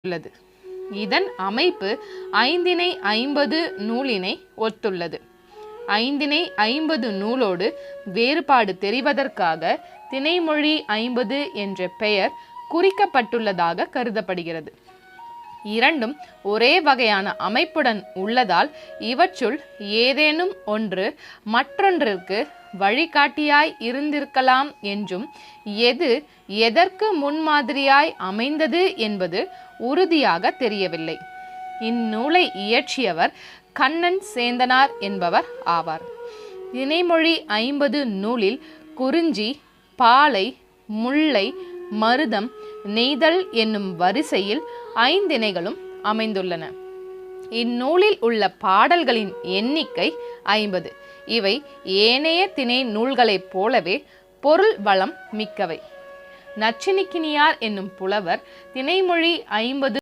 உள்ளது. இதன் அமைப்பு ஐந்திணை 50 நூலினை ஒத்துள்ளது. ஐந்திணை 50 நூலோடு வேறுபாடு தெரிவதற்காக திணைமொழி 50 என்ற பெயர் குறிக்கப்பட்டுள்ளதாக கருதப்படுகிறது. இரண்டும் ஒரே வகையான அமைப்புடன் உள்ளதால் இவற்றுள் ஏதேனும் ஒன்று மற்றொன்றிற்கு வழிகாட்டியாய் இருந்திருக்கலாம் என்றும் எது எதற்கு முன்மாதிரியாய் அமைந்தது என்பது உறுதியாக தெரியவில்லை. இந்நூலை இயற்றியவர் கண்ணன் சேந்தனார் என்பவர் ஆவார். திணைமொழி 50 நூலில் குறிஞ்சி, பாலை, முல்லை, மருதம், நெய்தல் என்னும் வரிசையில் ஐந்திணைகளும் அமைந்துள்ளன. இந்நூலில் உள்ள பாடல்களின் எண்ணிக்கை 50. இவை ஏனைய திணை நூல்களைப் போலவே பொருள் வளம் மிக்கவை. நச்சினிக்கினியார் என்னும் புலவர் திணைமொழி 50